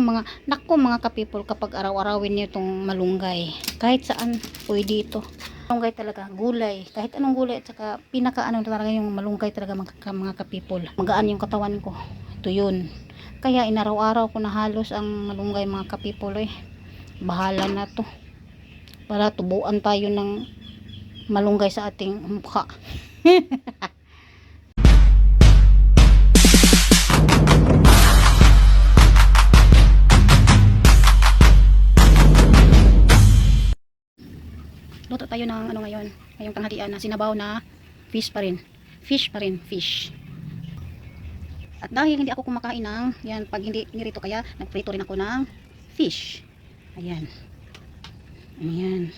mga ka-people, kapag araw-arawin niyo itong malunggay, kahit saan pwede ito. Malunggay talaga, gulay, kahit anong gulay, at saka pinaka ano talaga yung malunggay talaga mga ka-people. Magaan yung katawan ko. Ito yun. Kaya inaraw-araw ko na halos ang malunggay mga ka-people eh. Bahala na to. Para tubuan tayo ng malunggay sa ating mukha. Luto tayo ng ano ngayon, ngayong tanghalian na sinabaw na fish pa rin. Fish pa rin, fish. At dahil hindi ako kumakain ng, yan, pag hindi nirito, kaya nagprito rin ako ng fish. Ayan. Ayan.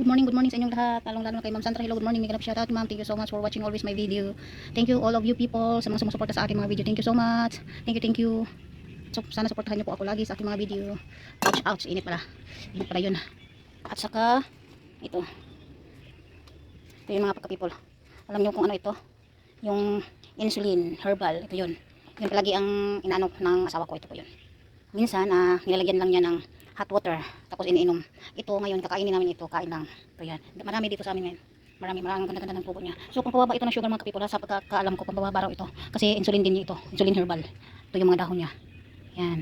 Good morning sa inyong lahat. Lalong-lalo na kay Ma'am Sandra. Hello, good morning. May ganap shoutout, Ma'am. Thank you so much for watching always my video. Thank you all of you people sa mga sumusuporta sa aking mga video. Thank you so much. Thank you. So, sana suportahan niyo po ako lagi sa aking mga video. Ouch, init pala. Init pala yun. At saka ito yung mga pagka-people, alam nyo kung ano ito, yung insulin herbal, ito yun palagi ang inaano ng asawa ko. Ito po yun, minsan nilalagyan lang niya ng hot water tapos iniinom. Ito ngayon kakainin namin ito, kain lang. Ito yan, marami dito sa amin ngayon, maraming ganda-ganda ng tubo niya. So kung pababa ito ng sugar mga ka-people, sa pagkakaalam ko pababa raw ito kasi insulin din niya ito, insulin herbal. Ito yung mga dahon niya, yan.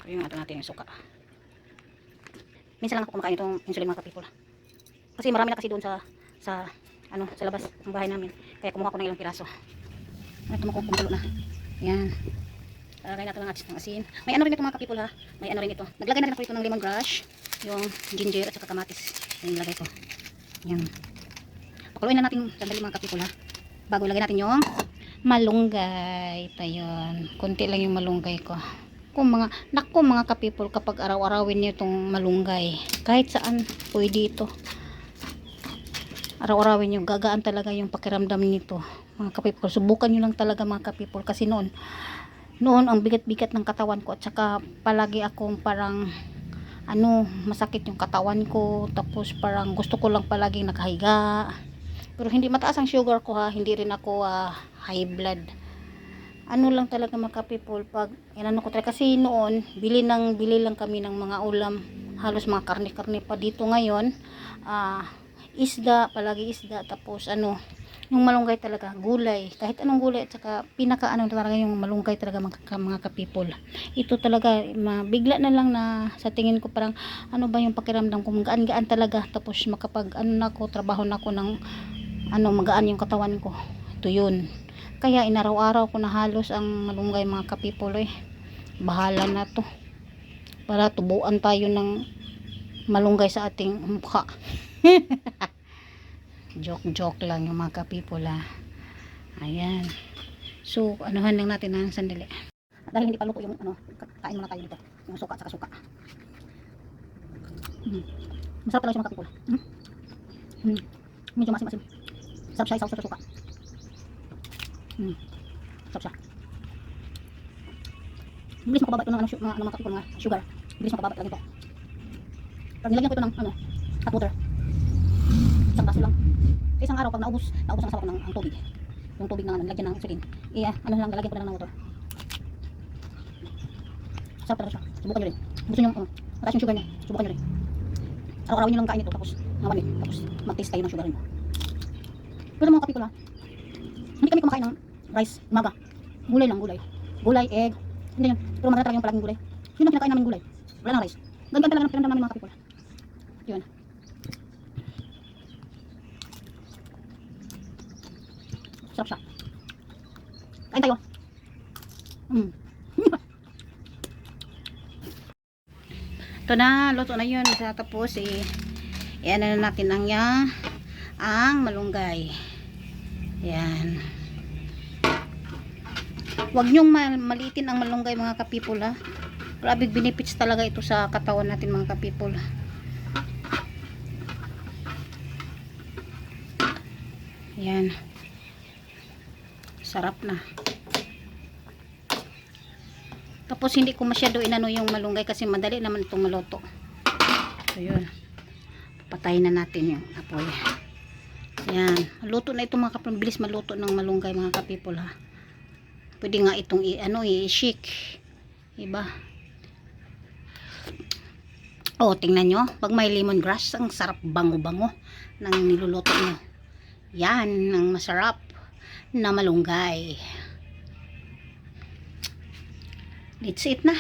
Ito yung ato natin yung suka. Minsan lang ako kumakain itong insulin mga ka-people. Kasi marami na kasi doon sa labas ng bahay namin. Kaya kumuha ko ng ilang piraso. Ito kumukulo na. Yan. Lagay natin ng asin. May ano rin ito mga ka-people ha. May ano rin ito. Naglagay na rin ako ito ng lemongrass, yung ginger at saka kamatis. Yung nilagay ko. Yan. Pakuluin na natin sandali mga ka-people ha. Bago ilagay natin yung malunggay. Ito yun. Kunti lang yung malunggay ko. Mga ka-people, kapag araw-arawin niyo itong malunggay, kahit saan pwede ito. Araw-arawin niyo, gagaan talaga yung pakiramdam nito mga ka-people. Subukan niyo lang talaga mga ka-people, kasi noon ang bigat-bigat ng katawan ko, at saka palagi akong parang masakit yung katawan ko, tapos parang gusto ko lang palaging nakahiga. Pero hindi mataas ang sugar ko ha, hindi rin ako high blood. Ano lang talaga mga ka-people, pag inano ko talaga, kasi noon bili lang kami ng mga ulam, halos mga karne-karne pa. Dito ngayon isda, palagi isda, tapos yung malunggay talaga, gulay, kahit anong gulay, at saka pinaka talaga yung malunggay talaga mga ka-people. Ito talaga bigla na lang na sa tingin ko parang ba yung pakiramdam ko, gaan-gaan talaga, tapos makapag trabaho na ako ng magaan yung katawan ko. Ito yun. Kaya inaraw-araw ko na halos ang malunggay mga ka-people eh. Bahala na to. Para tubuan tayo ng malunggay sa ating mukha. Joke lang yung mga ka-people ha. Ayan. So, anuhan lang natin ng sandali. Dahil hindi pa luto yung kain muna tayo dito. Yung suka at saka suka. Masarap talaga siya mga ka-people. Medyo masim-masim. Sarap siya, isaw sa suka. Sarap siya. Bilis makababa ito ng mga ka-people, mga sugar. Bilis makababa talaga ito. Pag nilagyan ko ito ng hot water, isang baso lang. Sa isang araw pag naubos ang asawa ko ng tubig. Yung tubig na nilagyan ng insulin. Lalagyan ko na lang ng water. Sarap talaga siya. Subukan nyo rin. Gusto nyo mataas yung sugar niya, subukan nyo rin. Araw-arawin nyo lang kain ito, tapos ngawan tapos mag-taste kayo ng sugar nyo. Pero mga ka-people ha, hindi kami kumakain ng rice umaga. Gulay lang, gulay, egg, hindi yun. Pero maganda talaga yung palaging gulay. Yun ang kinakain namin, gulay, wala nang rice. Ganyan talaga ng pinamdam namin mga ka-people. Yun. Sarap siya. Kain tayo. Ito na, luto na yun. Tapos na natin ang malunggay. Yan. Huwag nyong maliitin ang malunggay mga ka-people ha. Grabe benefits talaga ito sa katawan natin mga ka-people. Yan. Sarap na. Tapos hindi ko masyado yung malunggay kasi madali naman itong maluto. So yun. Patayin na natin yung apoy. Yan. Maluto na ito mga ka-people. Bilis maluto ng malunggay mga ka-people ha. Pwede nga itong i-shake. Diba? Oh, tingnan nyo. Pag may lemongrass, ang sarap bango-bango ng niluluto nyo. Yan, ang masarap na malunggay. That's it na.